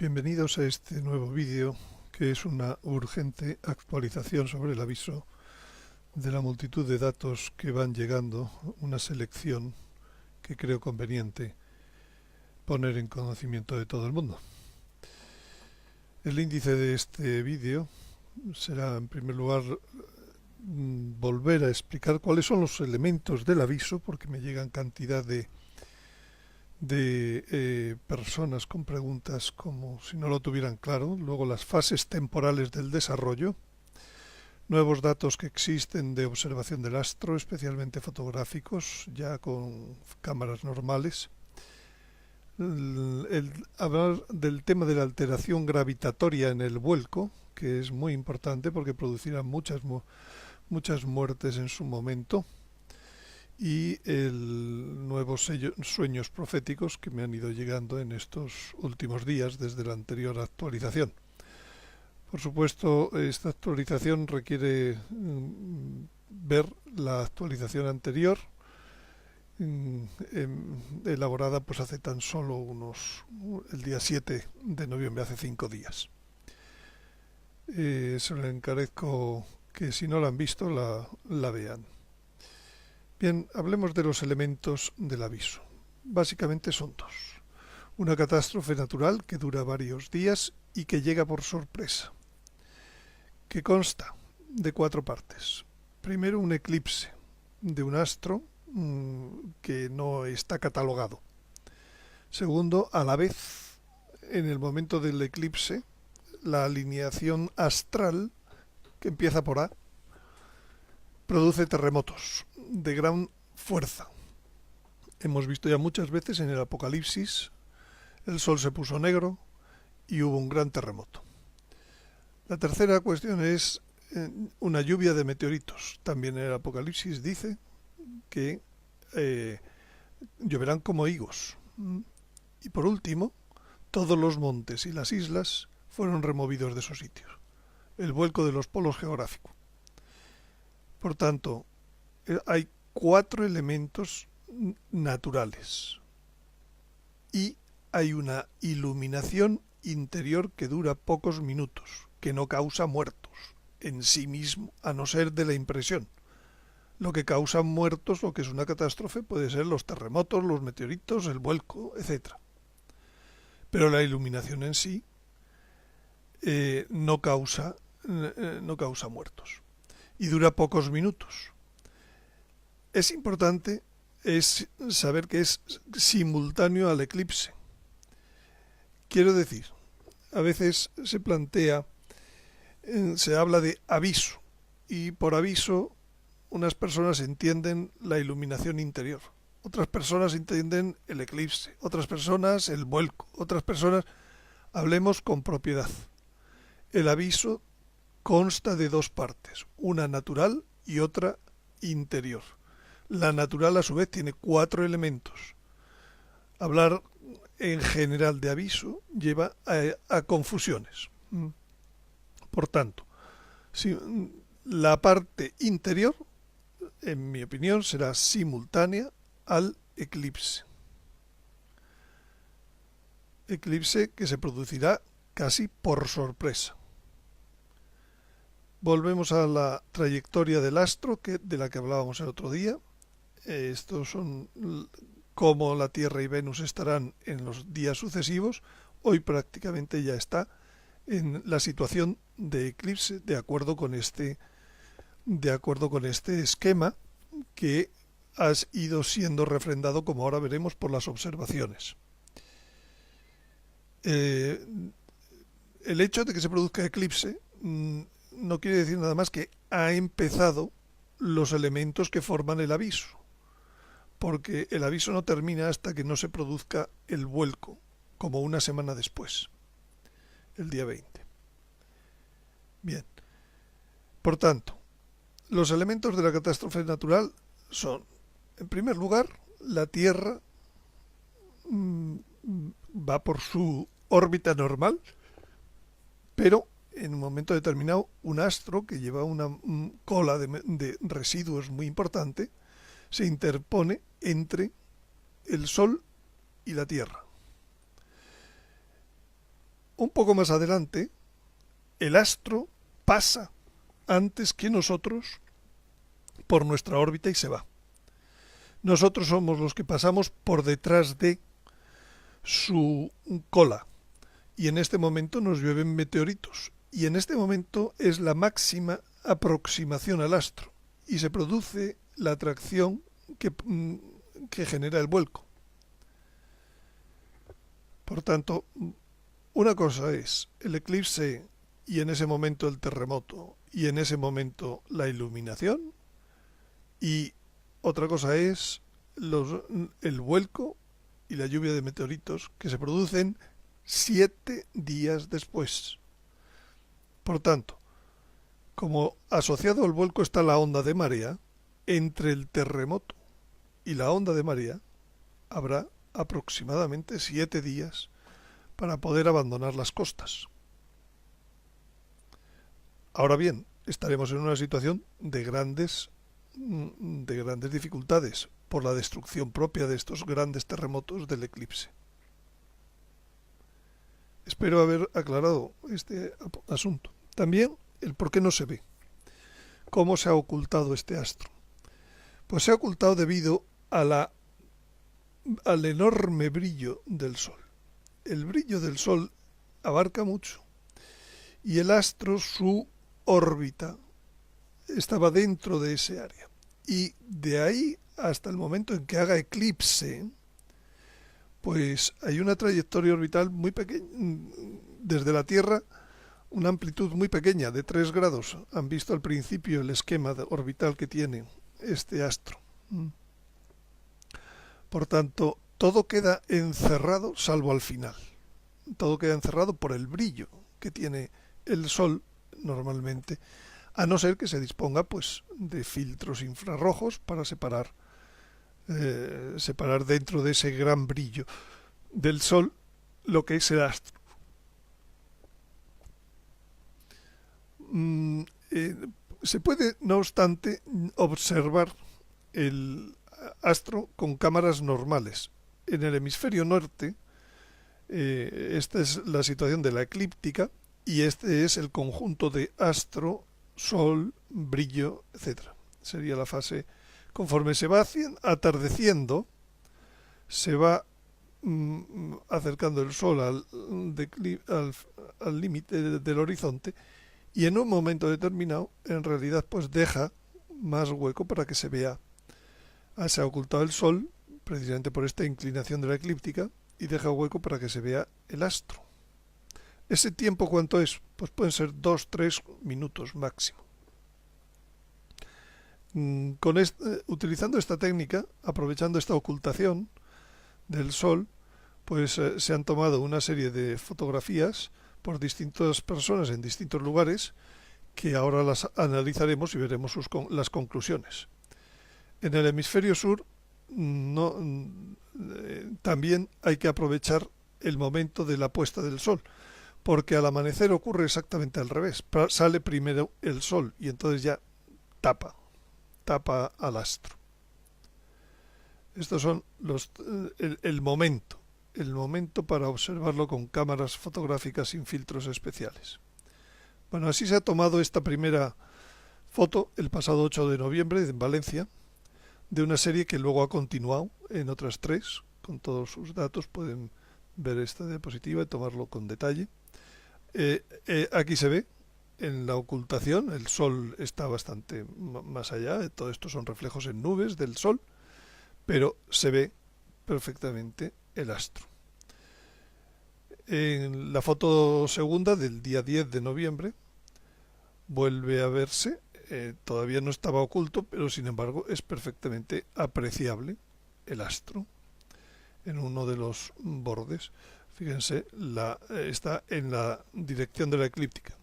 Bienvenidos a este nuevo vídeo, que es una urgente actualización sobre el aviso de la multitud de datos que van llegando, una selección que creo conveniente poner en conocimiento de todo el mundo. El índice de este vídeo será, en primer lugar, volver a explicar cuáles son los elementos del aviso, porque me llegan cantidad de personas con preguntas como si no lo tuvieran claro. Luego, las fases temporales del desarrollo, nuevos datos que existen de observación del astro, especialmente fotográficos, ya con cámaras normales. Hablar del tema de la alteración gravitatoria en el vuelco, que es muy importante porque producirá muchas muertes en su momento. Y el nuevos sueños proféticos que me han ido llegando en estos últimos días desde la anterior actualización. Por supuesto, esta actualización requiere ver la actualización anterior, elaborada pues hace tan solo el día 7 de noviembre, hace 5 días. Se les encarezco que si no la han visto la vean. Bien, hablemos de los elementos del aviso. Básicamente son dos. Una catástrofe natural que dura varios días y que llega por sorpresa, que consta de 4 partes. Primero, un eclipse de un astro que no está catalogado. Segundo, a la vez, en el momento del eclipse, la alineación astral, que empieza por A, produce terremotos de gran fuerza. Hemos visto ya muchas veces en el Apocalipsis, el sol se puso negro y hubo un gran terremoto. La tercera cuestión es una lluvia de meteoritos. También en el Apocalipsis dice que lloverán como higos. Y por último, todos los montes y las islas fueron removidos de sus sitios. El vuelco de los polos geográficos. Por tanto, hay 4 elementos naturales y hay una iluminación interior que dura pocos minutos, que no causa muertos en sí mismo, a no ser de la impresión. Lo que causa muertos, lo que es una catástrofe, puede ser los terremotos, los meteoritos, el vuelco, etc. Pero la iluminación en sí no causa muertos y dura pocos minutos. Es importante saber que es simultáneo al eclipse. Quiero decir, a veces se habla de aviso, y por aviso unas personas entienden la iluminación interior, otras personas entienden el eclipse, otras personas el vuelco, otras personas... Hablemos con propiedad. El aviso consta de 2 partes, una natural y otra interior. La natural, a su vez, tiene 4 elementos. Hablar en general de aviso lleva a confusiones. Por tanto, la parte interior, en mi opinión, será simultánea al eclipse. Eclipse que se producirá casi por sorpresa. Volvemos a la trayectoria del astro, de la que hablábamos el otro día. Estos son cómo la Tierra y Venus estarán en los días sucesivos. Hoy prácticamente ya está en la situación de eclipse, de acuerdo con este esquema que ha ido siendo refrendado, como ahora veremos, por las observaciones. El hecho de que se produzca eclipse no quiere decir nada más que ha empezado los elementos que forman el aviso, porque el aviso no termina hasta que no se produzca el vuelco, como una semana después, el día 20. Bien, por tanto, los elementos de la catástrofe natural son, en primer lugar, la Tierra va por su órbita normal, pero en un momento determinado un astro que lleva una cola de residuos muy importante se interpone entre el Sol y la Tierra. un poco más adelante, el astro pasa antes que nosotros por nuestra órbita y se va. Nosotros somos los que pasamos por detrás de su cola y en este momento nos llueven meteoritos y en este momento es la máxima aproximación al astro y se produce la atracción que genera el vuelco. Por tanto, una cosa es el eclipse y en ese momento el terremoto y en ese momento la iluminación y otra cosa es el vuelco y la lluvia de meteoritos que se producen 7 días después. Por tanto, como asociado al vuelco está la onda de marea, entre el terremoto y la onda de marea habrá aproximadamente 7 días para poder abandonar las costas. Ahora bien, estaremos en una situación de grandes dificultades por la destrucción propia de estos grandes terremotos del eclipse. Espero haber aclarado este asunto. También el por qué no se ve. ¿Cómo se ha ocultado este astro? Pues se ha ocultado debido al enorme brillo del Sol. El brillo del Sol abarca mucho y el astro, su órbita, estaba dentro de ese área. Y de ahí hasta el momento en que haga eclipse, pues hay una trayectoria orbital muy pequeña, desde la Tierra, una amplitud muy pequeña, de 3 grados. Han visto al principio el esquema orbital que tiene este astro. Por tanto, todo queda encerrado, salvo al final. Todo queda encerrado por el brillo que tiene el Sol normalmente, a no ser que se disponga pues de filtros infrarrojos para separar dentro de ese gran brillo del Sol lo que es el astro. Se puede, no obstante, observar el astro con cámaras normales. En el hemisferio norte, esta es la situación de la eclíptica y este es el conjunto de astro, sol, brillo, etc. Sería la fase. Conforme se va atardeciendo, se va acercando el sol al límite del horizonte y en un momento determinado, en realidad, pues deja más hueco para que se vea. Se ha ocultado el sol, precisamente por esta inclinación de la eclíptica, y deja hueco para que se vea el astro. ¿Ese tiempo cuánto es? Pues pueden ser 2-3 minutos máximo. Utilizando esta técnica, aprovechando esta ocultación del sol, pues se han tomado una serie de fotografías por distintas personas en distintos lugares que ahora las analizaremos y veremos las conclusiones. En el hemisferio sur también hay que aprovechar el momento de la puesta del sol, porque al amanecer ocurre exactamente al revés. Sale primero el sol y entonces ya tapa al astro. Estos son el momento para observarlo con cámaras fotográficas sin filtros especiales. Bueno, así se ha tomado esta primera foto el pasado 8 de noviembre en Valencia, de una serie que luego ha continuado en otras 3, con todos sus datos. Pueden ver esta diapositiva y tomarlo con detalle. Aquí se ve en la ocultación, el sol está bastante más allá, todo esto son reflejos en nubes del sol, pero se ve perfectamente el astro. En la foto segunda del día 10 de noviembre vuelve a verse, todavía no estaba oculto, pero sin embargo es perfectamente apreciable el astro en uno de los bordes. Fíjense, está en la dirección de la eclíptica.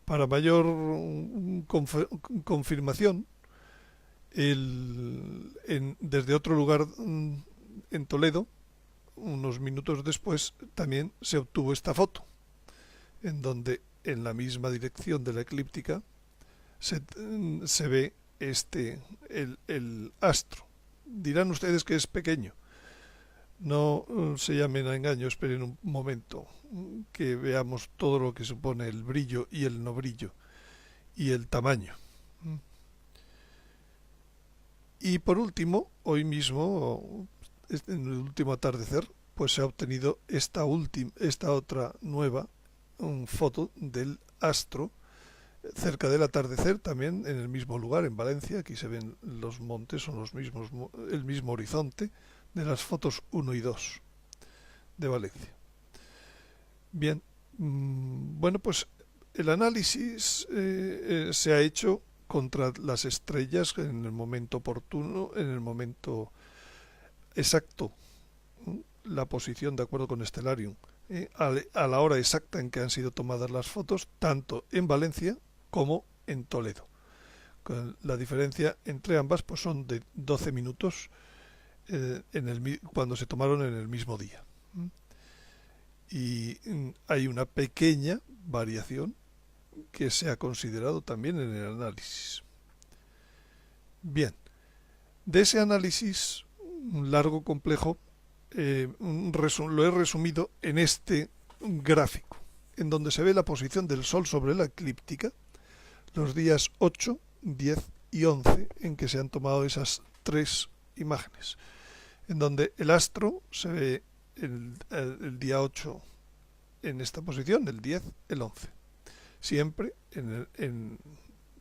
Para mayor confirmación, desde otro lugar en Toledo, unos minutos después, también se obtuvo esta foto, en donde en la misma dirección de la eclíptica se ve el astro. Dirán ustedes que es pequeño. No se llamen a engaño, esperen un momento que veamos todo lo que supone el brillo y el no brillo y el tamaño. Y por último, hoy mismo, en el último atardecer, pues se ha obtenido esta otra nueva foto del astro cerca del atardecer, también en el mismo lugar, en Valencia. Aquí se ven los montes, son los mismos, el mismo horizonte de las fotos 1 y 2 de Valencia. Bien, bueno, pues el análisis se ha hecho contra las estrellas en el momento oportuno, en el momento exacto, la posición de acuerdo con Stellarium, a la hora exacta en que han sido tomadas las fotos, tanto en Valencia como en Toledo. La diferencia entre ambas pues son de 12 minutos cuando se tomaron en el mismo día. Y hay una pequeña variación que se ha considerado también en el análisis. Bien, de ese análisis largo, complejo, lo he resumido en este gráfico, en donde se ve la posición del Sol sobre la eclíptica, los días 8, 10 y 11 en que se han tomado esas tres imágenes, en donde el astro se ve el día 8 en esta posición, el 10, el 11. Siempre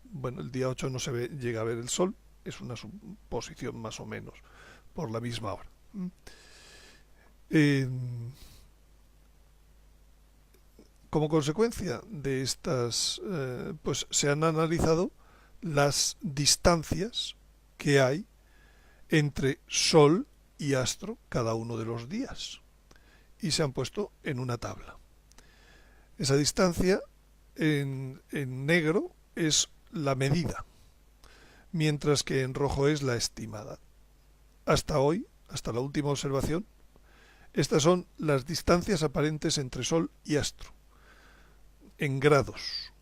bueno, el día 8 no se llega a ver el Sol, es una suposición más o menos por la misma hora. Como consecuencia de estas, pues se han analizado las distancias que hay entre Sol y astro cada uno de los días y se han puesto en una tabla. Esa distancia en negro es la medida, mientras que en rojo es la estimada. Hasta hoy, hasta la última observación, estas son las distancias aparentes entre Sol y astro, en grados.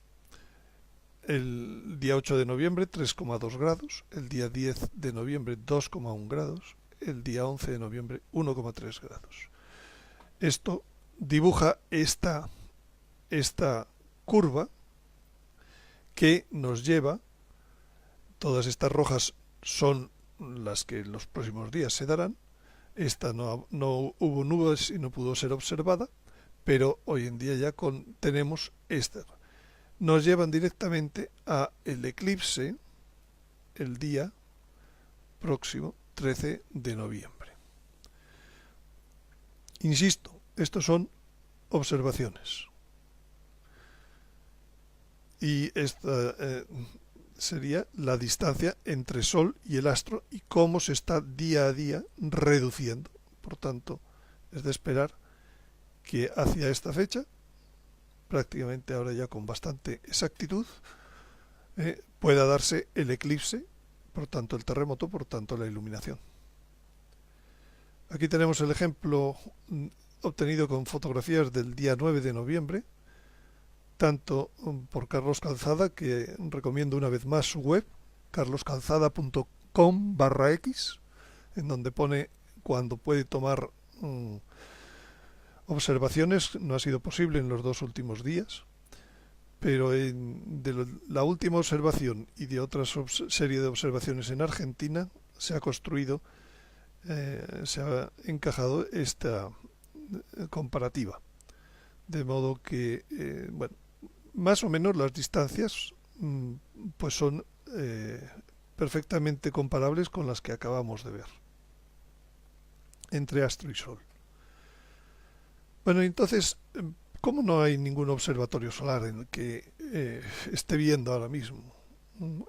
El día 8 de noviembre 3,2 grados, el día 10 de noviembre 2,1 grados, el día 11 de noviembre 1,3 grados. Esto dibuja esta curva que nos lleva, todas estas rojas son las que en los próximos días se darán. Esta no hubo nubes y no pudo ser observada, pero hoy en día ya tenemos esta. Nos llevan directamente a el eclipse el día próximo 13 de noviembre. Insisto, estos son observaciones. Y esta sería la distancia entre Sol y el astro y cómo se está día a día reduciendo. Por tanto, es de esperar que hacia esta fecha, prácticamente ahora ya con bastante exactitud, pueda darse el eclipse, por tanto el terremoto, por tanto la iluminación. Aquí tenemos el ejemplo obtenido con fotografías del día 9 de noviembre, tanto por Carlos Calzada, que recomiendo una vez más su web, carloscalzada.com/x, en donde pone cuando puede tomar observaciones. No ha sido posible en los 2 últimos días, pero de la última observación y de otra serie de observaciones en Argentina se ha construido, se ha encajado esta comparativa. De modo que, bueno, más o menos las distancias pues son perfectamente comparables con las que acabamos de ver entre astro y Sol. Bueno, entonces, ¿cómo no hay ningún observatorio solar en el que esté viendo ahora mismo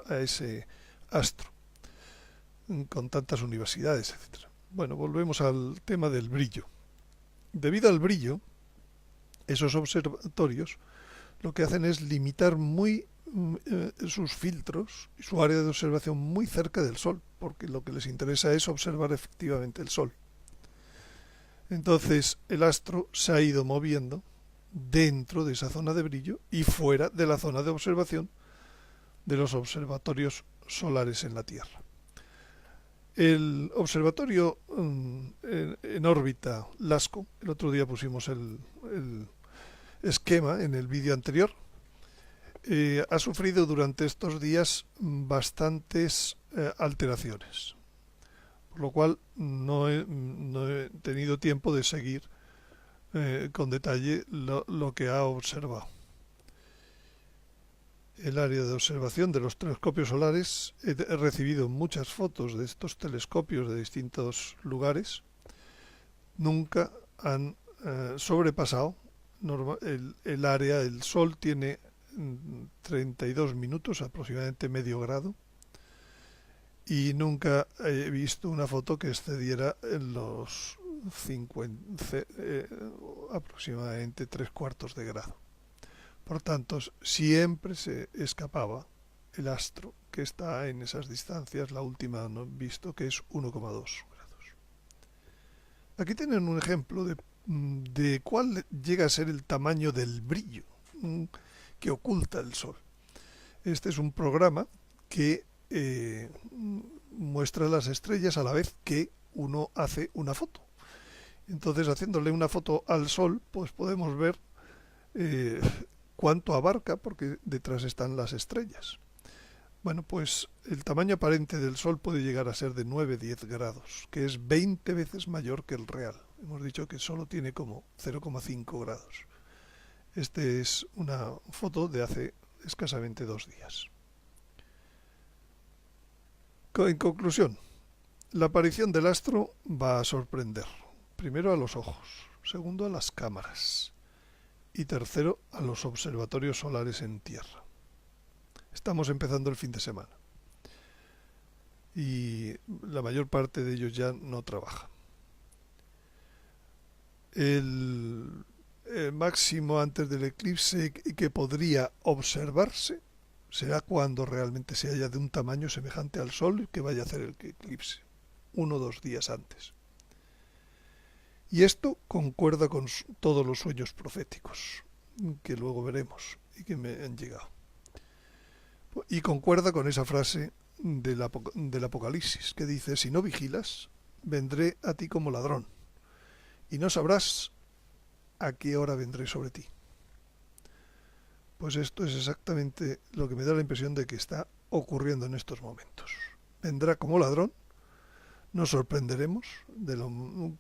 a ese astro con tantas universidades, etcétera? Bueno, volvemos al tema del brillo. Debido al brillo, esos observatorios lo que hacen es limitar muy sus filtros y su área de observación muy cerca del Sol, porque lo que les interesa es observar efectivamente el Sol. Entonces el astro se ha ido moviendo dentro de esa zona de brillo y fuera de la zona de observación de los observatorios solares en la Tierra. El observatorio en órbita LASCO, el otro día pusimos el esquema en el vídeo anterior, ha sufrido durante estos días bastantes alteraciones, por lo cual no he tenido tiempo de seguir con detalle lo que ha observado. El área de observación de los telescopios solares, he recibido muchas fotos de estos telescopios de distintos lugares, nunca han sobrepasado el área. El Sol tiene 32 minutos, aproximadamente medio grado, y nunca he visto una foto que excediera en los 50, aproximadamente 3/4 de grado. Por tanto, siempre se escapaba el astro que está en esas distancias. La última no he visto que es 1,2 grados. Aquí tienen un ejemplo de cuál llega a ser el tamaño del brillo que oculta el Sol. Este es un programa que muestra las estrellas a la vez que uno hace una foto. Entonces, haciéndole una foto al Sol, pues podemos ver cuánto abarca, porque detrás están las estrellas. Bueno, pues el tamaño aparente del Sol puede llegar a ser de 9-10 grados, que es 20 veces mayor que el real. Hemos dicho que solo tiene como 0,5 grados. Este es una foto de hace escasamente 2 días. En conclusión, la aparición del astro va a sorprender. Primero a los ojos, segundo a las cámaras y tercero a los observatorios solares en tierra. Estamos empezando el fin de semana y la mayor parte de ellos ya no trabajan. El máximo antes del eclipse que podría observarse será cuando realmente se haya de un tamaño semejante al Sol que vaya a hacer el eclipse, 1 o 2 días antes. Y esto concuerda con todos los sueños proféticos que luego veremos y que me han llegado. Y concuerda con esa frase del Apocalipsis que dice: si no vigilas, vendré a ti como ladrón y no sabrás a qué hora vendré sobre ti. Pues esto es exactamente lo que me da la impresión de que está ocurriendo en estos momentos. Vendrá como ladrón. Nos sorprenderemos,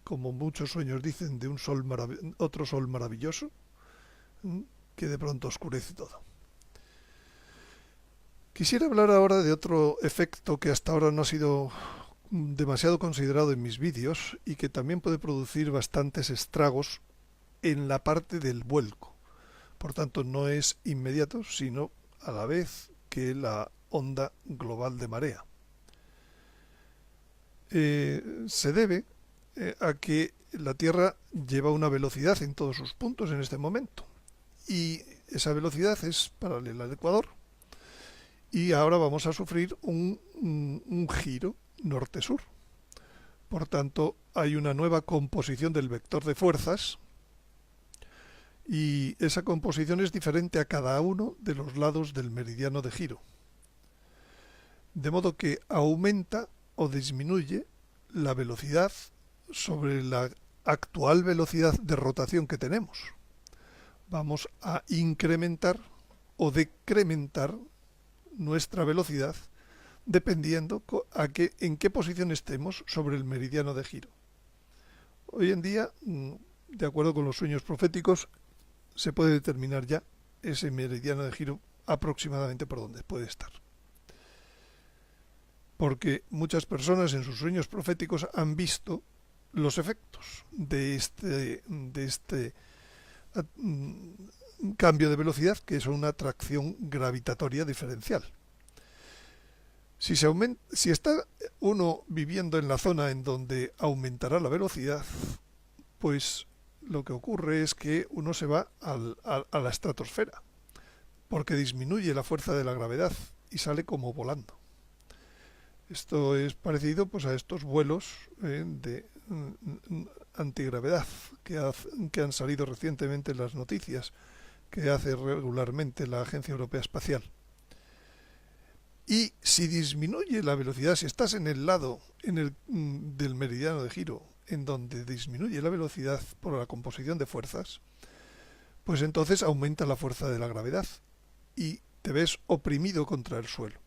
como muchos sueños dicen, de otro sol maravilloso que de pronto oscurece todo. Quisiera hablar ahora de otro efecto que hasta ahora no ha sido demasiado considerado en mis vídeos y que también puede producir bastantes estragos en la parte del vuelco. Por tanto, no es inmediato, sino a la vez que la onda global de marea. Se debe a que la Tierra lleva una velocidad en todos sus puntos en este momento, y esa velocidad es paralela al ecuador, y ahora vamos a sufrir un giro norte-sur. Por tanto, hay una nueva composición del vector de fuerzas, y esa composición es diferente a cada uno de los lados del meridiano de giro, de modo que aumenta o disminuye la velocidad sobre la actual velocidad de rotación que tenemos. Vamos a incrementar o decrementar nuestra velocidad dependiendo en qué posición estemos sobre el meridiano de giro. Hoy en día, de acuerdo con los sueños proféticos, se puede determinar ya ese meridiano de giro aproximadamente por donde puede estar. Porque muchas personas en sus sueños proféticos han visto los efectos de este cambio de velocidad, que es una atracción gravitatoria diferencial. Si está uno viviendo en la zona en donde aumentará la velocidad, pues lo que ocurre es que uno se va a la estratosfera, porque disminuye la fuerza de la gravedad y sale como volando. Esto es parecido pues a estos vuelos de antigravedad que han salido recientemente en las noticias que hace regularmente la Agencia Europea Espacial. Y si disminuye la velocidad, si estás en el lado del meridiano de giro en donde disminuye la velocidad por la composición de fuerzas, pues entonces aumenta la fuerza de la gravedad y te ves oprimido contra el suelo.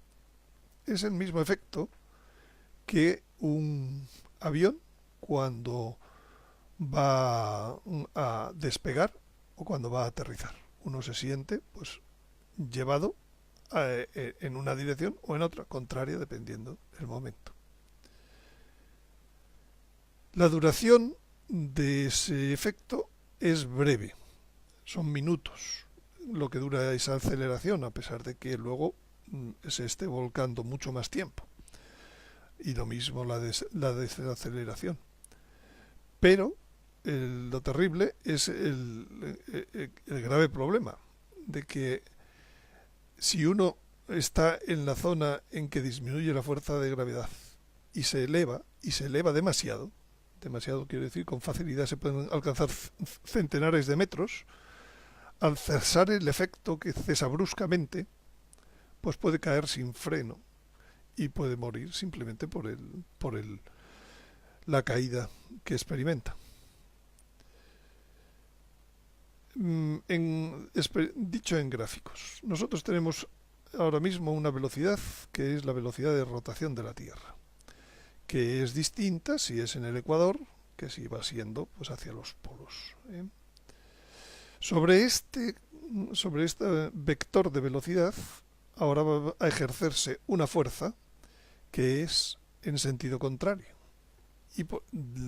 Es el mismo efecto que un avión cuando va a despegar o cuando va a aterrizar. Uno se siente pues llevado en una dirección o en otra, contraria dependiendo del momento. La duración de ese efecto es breve, son minutos lo que dura esa aceleración, a pesar de que luego se esté volcando mucho más tiempo. Y lo mismo la desaceleración. Pero lo terrible es el grave problema de que si uno está en la zona en que disminuye la fuerza de gravedad y se eleva demasiado, demasiado quiero decir, con facilidad se pueden alcanzar centenares de metros, al cesar el efecto que cesa bruscamente, pues puede caer sin freno y puede morir simplemente por la caída que experimenta. Dicho en gráficos, nosotros tenemos ahora mismo una velocidad que es la velocidad de rotación de la Tierra, que es distinta si es en el ecuador que si va siendo pues hacia los polos. Sobre este vector de velocidad ahora va a ejercerse una fuerza que es en sentido contrario. Y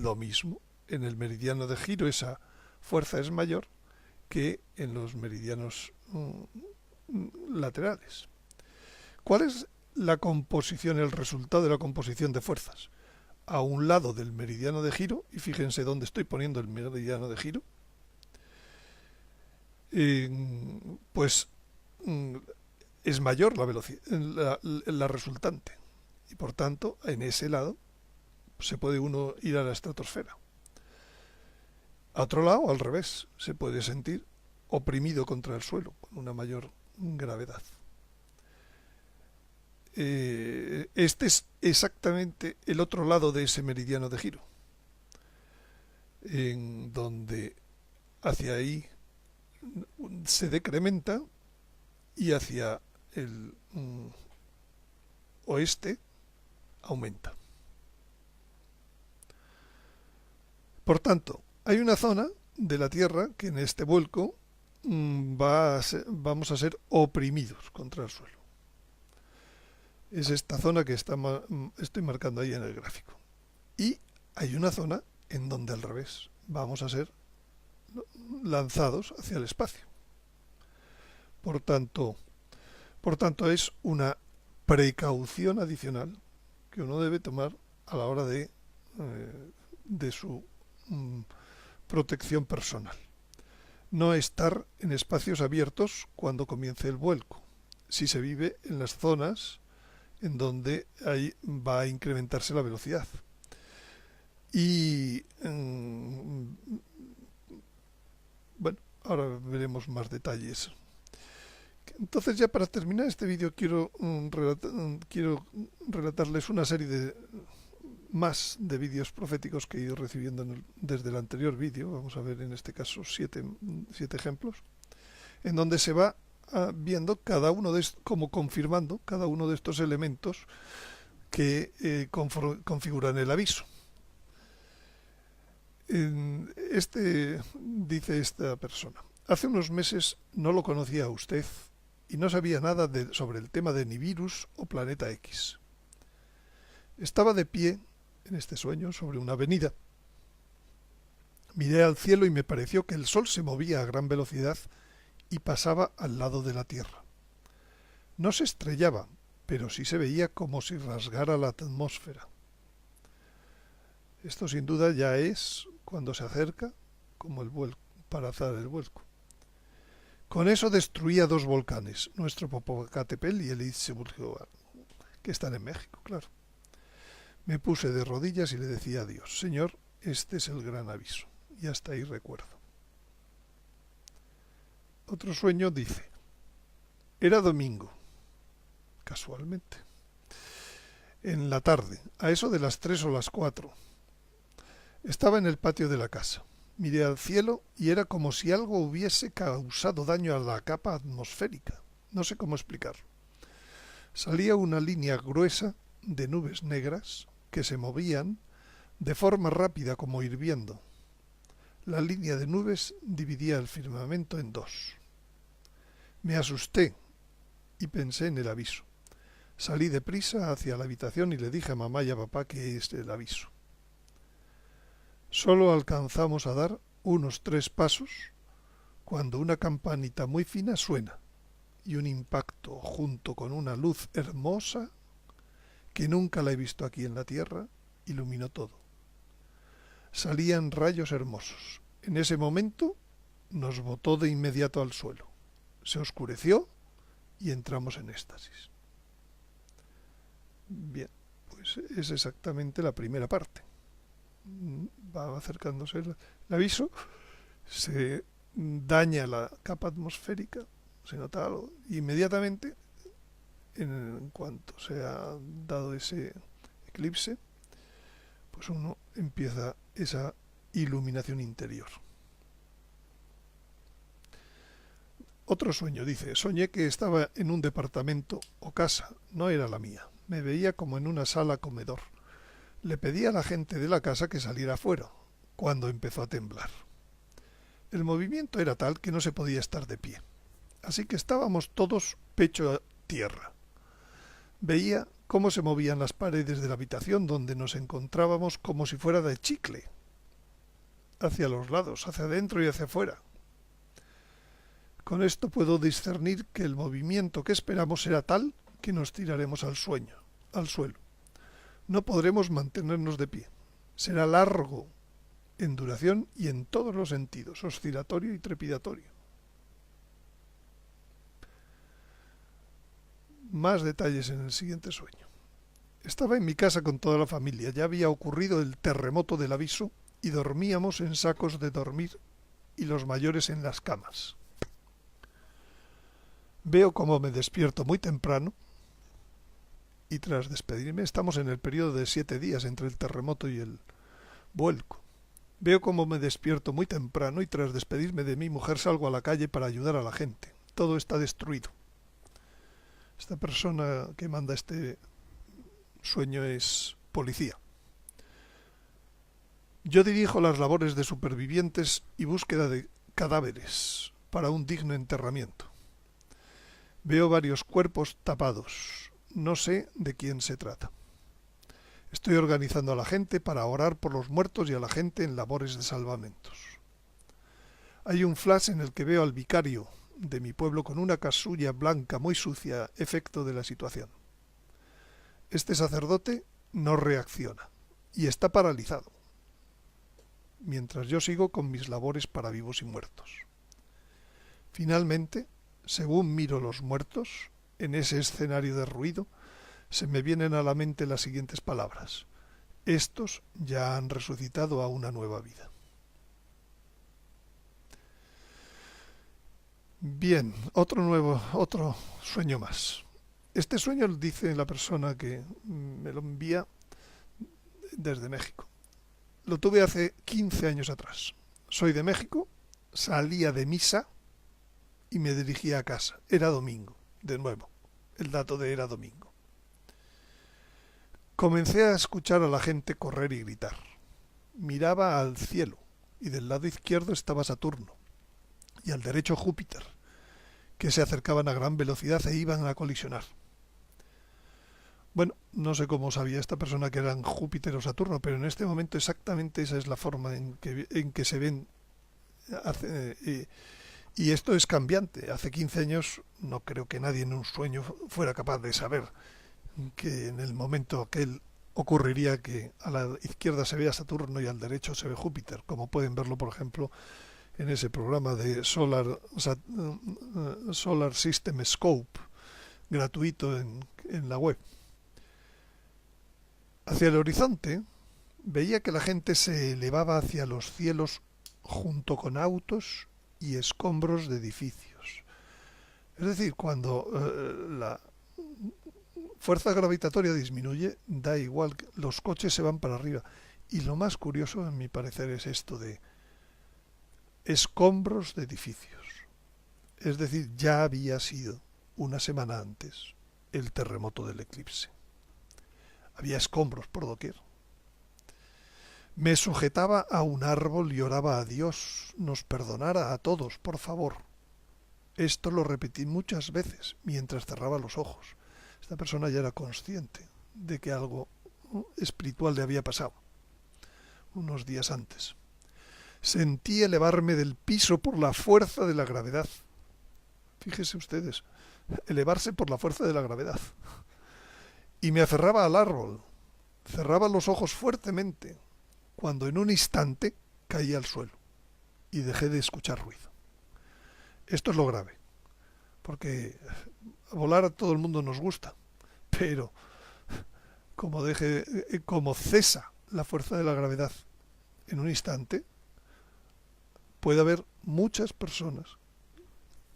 lo mismo, en el meridiano de giro esa fuerza es mayor que en los meridianos laterales. ¿Cuál es la composición, el resultado de la composición de fuerzas? A un lado del meridiano de giro, y fíjense dónde estoy poniendo el meridiano de giro, pues es mayor la velocidad, la resultante. Y por tanto, en ese lado se puede uno ir a la estratosfera. A otro lado, al revés, se puede sentir oprimido contra el suelo con una mayor gravedad. Este es exactamente el otro lado de ese meridiano de giro, en donde hacia ahí se decrementa y hacia el oeste aumenta. Por tanto, hay una zona de la Tierra que en este vuelco vamos a ser oprimidos contra el suelo. Es esta zona que estoy marcando ahí en el gráfico. Y hay una zona en donde al revés vamos a ser lanzados hacia el espacio. Por tanto es una precaución adicional que uno debe tomar a la hora de su protección personal. No estar en espacios abiertos cuando comience el vuelco, si se vive en las zonas en donde ahí va a incrementarse la velocidad. Y bueno, ahora veremos más detalles. Entonces, ya para terminar este vídeo quiero relatarles una serie de vídeos proféticos que he ido recibiendo desde el anterior vídeo. Vamos a ver en este caso 7 ejemplos, en donde se va viendo cada uno como confirmando cada uno de estos elementos que configuran el aviso. Dice esta persona: hace unos meses no lo conocía a usted y no sabía nada sobre el tema de Nibiru o Planeta X. Estaba de pie en este sueño sobre una avenida. Miré al cielo y me pareció que el sol se movía a gran velocidad y pasaba al lado de la Tierra. No se estrellaba, pero sí se veía como si rasgara la atmósfera. Esto sin duda ya es cuando se acerca como el vuelco, para hacer el vuelco. Con eso destruía 2 volcanes, nuestro Popocatépetl y el Iztaccíhuatl, que están en México, claro. Me puse de rodillas y le decía a Dios: Señor, este es el gran aviso. Y hasta ahí recuerdo. Otro sueño dice: era domingo, casualmente. En la tarde, a eso de las 3 o las 4, estaba en el patio de la casa. Miré al cielo y era como si algo hubiese causado daño a la capa atmosférica. No sé cómo explicarlo. Salía una línea gruesa de nubes negras que se movían de forma rápida como hirviendo. La línea de nubes dividía el firmamento en dos. Me asusté y pensé en el aviso. Salí deprisa hacia la habitación y le dije a mamá y a papá que es el aviso. Solo alcanzamos a dar unos 3 pasos cuando una campanita muy fina suena y un impacto junto con una luz hermosa que nunca la he visto aquí en la tierra iluminó todo. Salían rayos hermosos. En ese momento nos botó de inmediato al suelo. Se oscureció y entramos en éxtasis. Bien, pues es exactamente la primera parte. Va acercándose el aviso, se daña la capa atmosférica, se nota algo, y inmediatamente, en cuanto se ha dado ese eclipse, pues uno empieza esa iluminación interior. Otro sueño, dice, soñé que estaba en un departamento o casa, no era la mía, me veía como en una sala comedor. Le pedí a la gente de la casa que saliera afuera, cuando empezó a temblar. El movimiento era tal que no se podía estar de pie, así que estábamos todos pecho a tierra. Veía cómo se movían las paredes de la habitación donde nos encontrábamos como si fuera de chicle, hacia los lados, hacia adentro y hacia afuera. Con esto puedo discernir que el movimiento que esperamos será tal que nos tiraremos al suelo. No podremos mantenernos de pie. Será largo en duración y en todos los sentidos, oscilatorio y trepidatorio. Más detalles en el siguiente sueño. Estaba en mi casa con toda la familia. Ya había ocurrido el terremoto del aviso y dormíamos en sacos de dormir y los mayores en las camas. Veo cómo me despierto muy temprano y tras despedirme, estamos en el periodo de 7 días entre el terremoto y el vuelco. Veo cómo me despierto muy temprano y tras despedirme de mi mujer salgo a la calle para ayudar a la gente. Todo está destruido. Esta persona que manda este sueño es policía. Yo dirijo las labores de supervivientes y búsqueda de cadáveres para un digno enterramiento. Veo varios cuerpos tapados. No sé de quién se trata. Estoy organizando a la gente para orar por los muertos y a la gente en labores de salvamentos. Hay un flash en el que veo al vicario de mi pueblo con una casulla blanca muy sucia, efecto de la situación. Este sacerdote no reacciona y está paralizado, mientras yo sigo con mis labores para vivos y muertos. Finalmente, según miro los muertos, en ese escenario de ruido, se me vienen a la mente las siguientes palabras. Estos ya han resucitado a una nueva vida. Bien, otro sueño más. Este sueño lo dice la persona que me lo envía desde México. Lo tuve hace 15 años atrás. Soy de México, salía de misa y me dirigía a casa. Era domingo, de nuevo. El dato de era domingo. Comencé a escuchar a la gente correr y gritar. Miraba al cielo y del lado izquierdo estaba Saturno y al derecho Júpiter, que se acercaban a gran velocidad e iban a colisionar. Bueno, no sé cómo sabía esta persona que eran Júpiter o Saturno, pero en este momento exactamente esa es la forma en que se ven. Y esto es cambiante. Hace 15 años no creo que nadie en un sueño fuera capaz de saber que en el momento aquel ocurriría que a la izquierda se vea Saturno y al derecho se ve Júpiter, como pueden verlo, por ejemplo, en ese programa de Solar System Scope, gratuito en la web. Hacia el horizonte veía que la gente se elevaba hacia los cielos junto con autos y escombros de edificios. Es decir, cuando fuerza gravitatoria disminuye, da igual, los coches se van para arriba. Y lo más curioso, en mi parecer, es esto de escombros de edificios. Es decir, ya había sido una semana antes el terremoto del eclipse. Había escombros por doquier. Me sujetaba a un árbol y oraba a Dios nos perdonara a todos, por favor. Esto lo repetí muchas veces mientras cerraba los ojos. Esta persona ya era consciente de que algo espiritual le había pasado unos días antes. Sentí elevarme del piso por la fuerza de la gravedad. Fíjense ustedes, elevarse por la fuerza de la gravedad. Y me aferraba al árbol. Cerraba los ojos fuertemente, cuando en un instante caí al suelo y dejé de escuchar ruido. Esto es lo grave, porque volar a todo el mundo nos gusta, pero como cesa la fuerza de la gravedad en un instante, puede haber muchas personas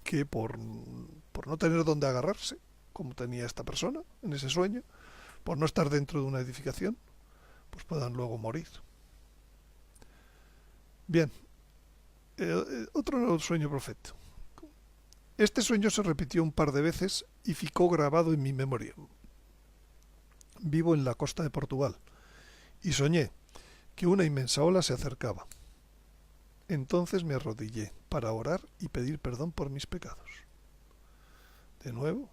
que por no tener dónde agarrarse, como tenía esta persona en ese sueño, por no estar dentro de una edificación, pues puedan luego morir. Bien, otro sueño profético. Este sueño se repitió un par de veces y ficó grabado en mi memoria. Vivo en la costa de Portugal y soñé que una inmensa ola se acercaba. Entonces me arrodillé para orar y pedir perdón por mis pecados. De nuevo,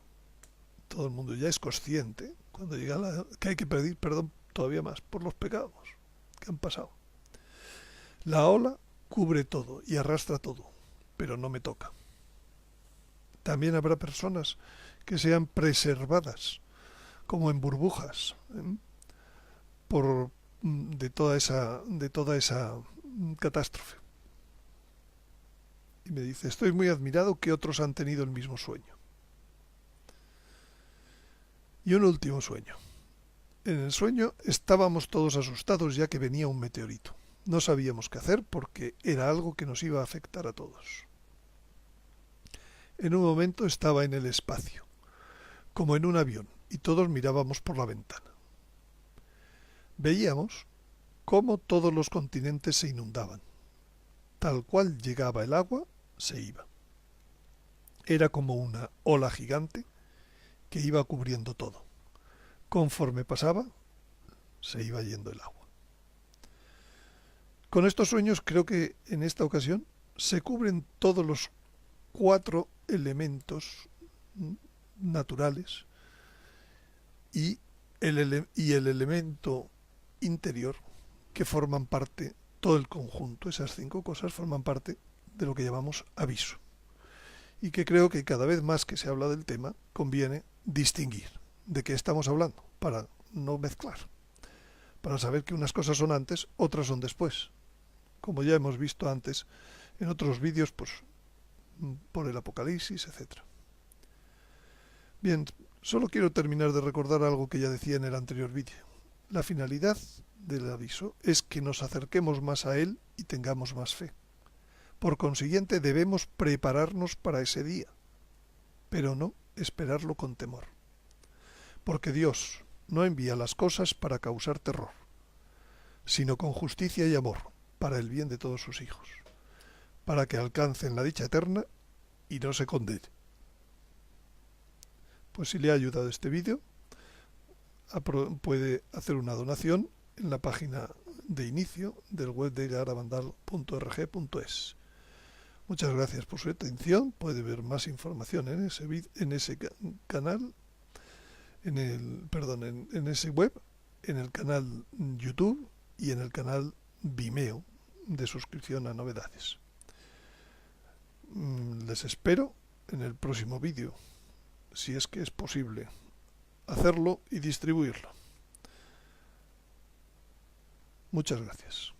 todo el mundo ya es consciente cuando llega que hay que pedir perdón todavía más por los pecados que han pasado. La ola cubre todo y arrastra todo, pero no me toca. También habrá personas que sean preservadas, como en burbujas, de toda esa catástrofe. Y me dice, estoy muy admirado que otros han tenido el mismo sueño. Y un último sueño. En el sueño estábamos todos asustados ya que venía un meteorito. No sabíamos qué hacer porque era algo que nos iba a afectar a todos. En un momento estaba en el espacio, como en un avión, y todos mirábamos por la ventana. Veíamos cómo todos los continentes se inundaban. Tal cual llegaba el agua, se iba. Era como una ola gigante que iba cubriendo todo. Conforme pasaba, se iba yendo el agua. Con estos sueños creo que en esta ocasión se cubren todos los 4 elementos naturales y el elemento interior que forman parte, todo el conjunto, esas 5 cosas forman parte de lo que llamamos aviso. Y que creo que cada vez más que se habla del tema conviene distinguir de qué estamos hablando para no mezclar, para saber que unas cosas son antes, otras son después. Como ya hemos visto antes en otros vídeos, pues por el Apocalipsis, etc. Bien, solo quiero terminar de recordar algo que ya decía en el anterior vídeo. La finalidad del aviso es que nos acerquemos más a él y tengamos más fe. Por consiguiente, debemos prepararnos para ese día, pero no esperarlo con temor. Porque Dios no envía las cosas para causar terror, sino con justicia y amor, para el bien de todos sus hijos, para que alcancen la dicha eterna y no se condenen. Pues si le ha ayudado este vídeo, puede hacer una donación en la página de inicio del web de garabandal.org.es. Muchas gracias por su atención. Puede ver más información en ese canal, en ese web, en el canal YouTube y en el canal Vimeo de suscripción a novedades. Les espero en el próximo vídeo, si es que es posible hacerlo y distribuirlo. Muchas gracias.